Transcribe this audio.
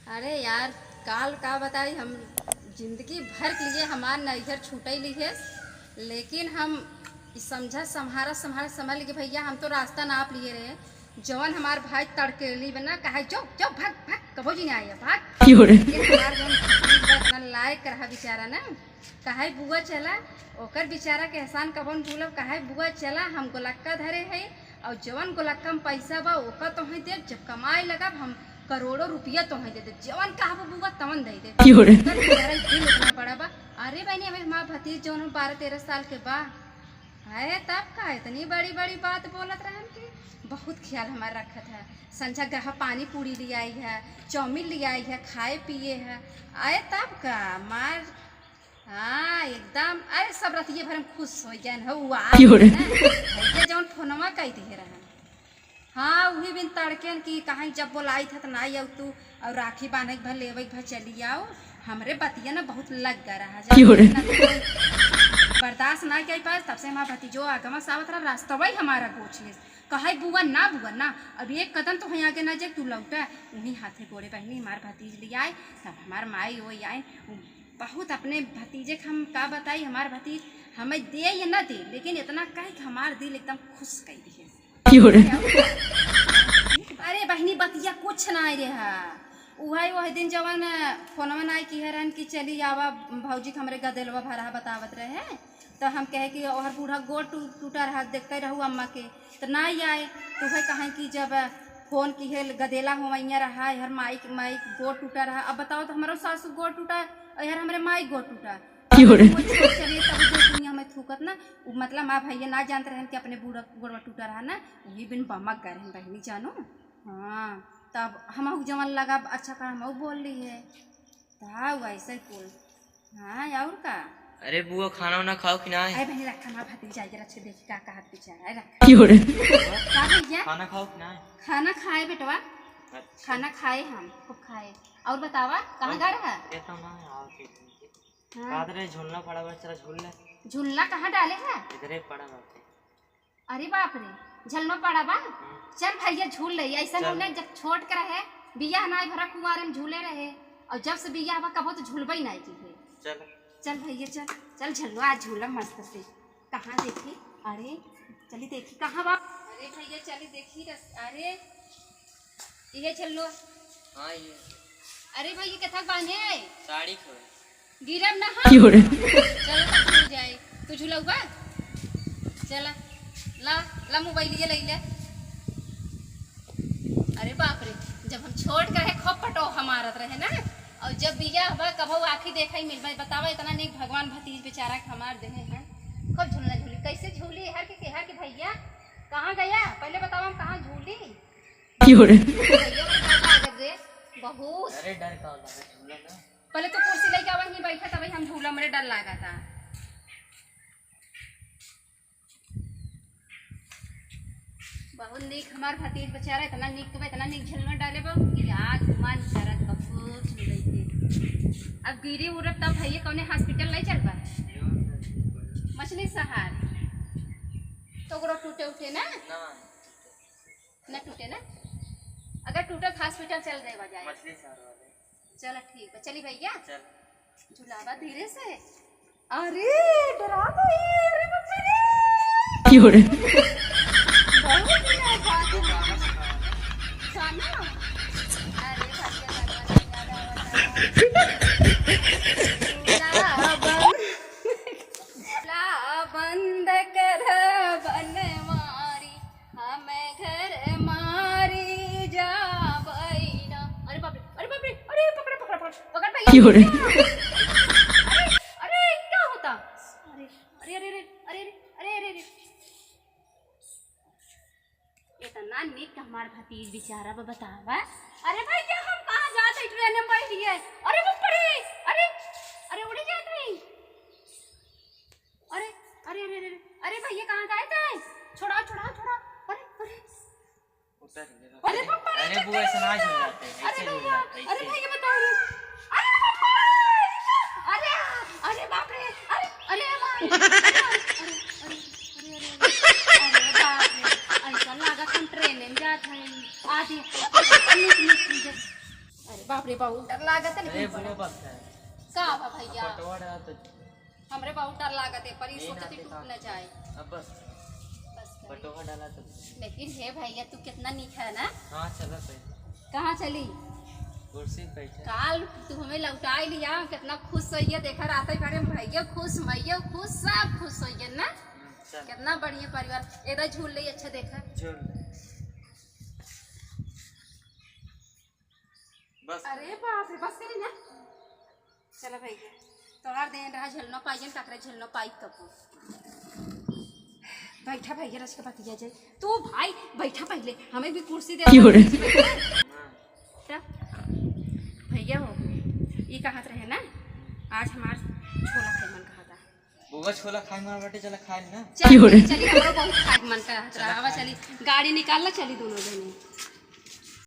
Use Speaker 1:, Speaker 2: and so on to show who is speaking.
Speaker 1: अरे यार काल का बताई हम जिंदगी भर के लिए हमार नैहर छूटे ली है, लेकिन हम समझा सम्हारा सम्हारा समझ लिए भैया हम तो रास्ता नाप लिए रहे। जवन हमार भाई तड़केली बना कहा जो जो भाग भाग कबो जी नहीं आया भाग लायक रहा बेचारा ना कहा बुआ चला ओकर बेचारा के एहसान कबन भूलब कहा बुआ चला हम गोलक्का धरे है और जवन गोलक्का में पैसा बा ओका तो है देख जब कमाए लगा हम करोड़ों रुपया तो है दे दे जवन कहा बुआ तवन दे दे पड़ा बा। अरे बहनी हमें हमारा भतीज जवन 12-13 साल के बा है तब का इतनी बड़ी बड़ी बात बोलत रहे कि बहुत ख्याल हमारा रखत है। संझा गहा पानी पूरी ले आई है, चाउमीन ले आई है, खाए पिए है आए तब का मार। हाँ एकदम अरे सब रतिये भर में खुश हो जाए जौन फोनवा कह दिए रहे। हाँ वही बिन तड़के की कहीं जब बोलाई था तो नहीं आओ तू और राखी बांधे भर लेवे भर चली आओ हमरे बतिया ना बहुत लग गया रहा बर्दाश्त ना कर पाए तब से हमारा भतीजो आगमा सावत रहा रास्ता वही हमारा गोछ ले कहे बुआ ना अब एक कदम तो वहीं आगे ना जाए तू लौटा उन्हीं हाथे गोड़े बहनी हमारे भतीज ले आए तब हमारे माई वो आए बहुत अपने भतीजे के हम का बताई हमारे भतीज हमें दे या ना दे लेकिन इतना कहे कि हमारा दिल एकदम खुश कर दिए। अरे बहनी बतिया कुछ ना रहा वही दिन जवन फोनवा ना की हैरान की चली आवा भौजी हमरे गदेलवा भरा बतावत रहे तो हम कहे कि और बूढ़ा गोड़ टूटा रहा देखते रहू अम्मा के तो ना आए तो वही कहें कि जब फोन की है गदेला हो रहा यार माई गोड़ टूटा रहा। अब बताओ तो हमारा सासू गोड़ टूटा यार हमारे माई गोड़ टूटा चलिए तब हमें थूकत ना मतलब माँ भैया ना जानते रहे कि अपने बूढ़ा गोड़वा टूटा रहा ना वही बिन बमक गए हैं बहनी जानो। हाँ तब हम जवन लगा अच्छा कर हम बोल रही है तब ऐसे कुल। हाँ और का
Speaker 2: अरे बुआ खाना वाना खाओ कि ना?
Speaker 1: अरे बहनी रखा हमारा भतीजा जरा अच्छे देखी का कहा बेचारा रखा
Speaker 2: खाना खाओ कि ना?
Speaker 1: खाना खाए बेटवा खाना खाए हम खूब खाए। और बतावा कहाँ गा रहा है? झूलना पड़ा चला झूल ले। झूलना कहाँ डाले है?
Speaker 2: इधर पड़ा बाप।
Speaker 1: अरे बाप रे झलना पड़ा बा चल भैया झूल ले ऐसा नहीं जब छोट कर है बिया ना भरा कुआरे में झूले रहे और जब से बिया हवा कबो तो झूलबा ही नहीं की चल भैया चल चल झलो आज झूला मस्त से। कहाँ देखी? अरे चली देखी कहाँ बा? अरे भैया चली देखी अरे ये चलो।
Speaker 2: हाँ ये
Speaker 1: अरे भैया कथा बांधे
Speaker 2: साड़ी खो
Speaker 1: गिरब ना चलो झूल जाए तू झूलौबा चला ला मोबाइल ये ले ले। अरे बाप रे जब हम छोड़ कर खूब पटो हमारत रहे ना और जब बिया हवा कभो आखी देखा ही मिल बतावा इतना नहीं भगवान भतीज बेचारा के हमार देहे हैं खूब झूलना झूली कैसे झूली हर के भैया कहाँ गया पहले बताओ हम कहाँ झूली बहुत।
Speaker 2: अरे डर का झूला ना
Speaker 1: पहले तो कुर्सी लेके आवा नहीं बैठा तभी हम झूला मेरे डर लगा था। बहुत नीक हमार भतीज बेचारा इतना नीक झूलना डाले आज मन शरद बहुत झूले थे। अब गिरी उड़ब तब भैया कौने हॉस्पिटल नहीं चल पा मछली सहार तो टूटे उठे ना न टूटे ना अगर टूटे हॉस्पिटल चल जाए जाए चलो ठीक है चली भैया झुलावा धीरे से। अरे डरा बंद कर बनवारी हमें घर मारी जा बैना। अरे बाप रे अरे पकड़ अरे क्या होता? अरे अरे अरे अरे अरे अरे अरे इतना नीक हमार भतीज बेचारा बतावा। अरे भाई क्या हम कहाँ जाते ट्रेन में बैठ गए? अरे वो पड़े अरे अरे उड़ जाते हैं। अरे अरे अरे अरे अरे भैया कहाँ गए थे? छोड़ा अरे अरे
Speaker 2: अरे बुआ ऐसा ना झूल जाते हैं ऐसे झूल जाते हैं।
Speaker 1: अरे भैया बताओ अरे अरे बाप रे अरे ऐसा लगा हम ट्रेन में जाते हैं आधी अरे बाप रे बहुत डर लागत है
Speaker 2: अरे
Speaker 1: लेकिन
Speaker 2: बुआ बस है
Speaker 1: का बा भैया
Speaker 2: पटवा डाला तो
Speaker 1: हमरे बहुत डर लागत है पर ये
Speaker 2: नहीं
Speaker 1: सोचती
Speaker 2: नाते
Speaker 1: टूट
Speaker 2: का।
Speaker 1: न जाए
Speaker 2: अब बस
Speaker 1: बस कर।
Speaker 2: पटवा डाला तो
Speaker 1: लेकिन हे भैया तू कितना नीक है ना
Speaker 2: हाँ चलो सही
Speaker 1: कहाँ चली
Speaker 2: कुर्सी पे बैठे
Speaker 1: काल तू हमें लौटाई लिया कितना खुश होइए देखा रात भरे में भैया खुश मैया खुश सब खुश होइए ना
Speaker 2: चल
Speaker 1: कितना बढ़िया परिवार इधर झूल रही अच्छा देखा
Speaker 2: झूल बस
Speaker 1: अरे बाप रे बस करी ना चलो भैया तोहार देन रहा झलनो पाइजन काकरे झलनो पाई कपो बैठा भैया रस के बतिया जाए तू भाई बैठा पहले हमें भी कुर्सी दे
Speaker 2: हाँ
Speaker 1: भैया हो ये कहत रहे ना आज हमार छोला खाई मन कहता
Speaker 2: बुआ छोला खाए मार बाटे चला खाए ना
Speaker 1: चली चली हमरो बहुत खाई मन कहत रहा चली गाड़ी निकाल ला चली दोनों जने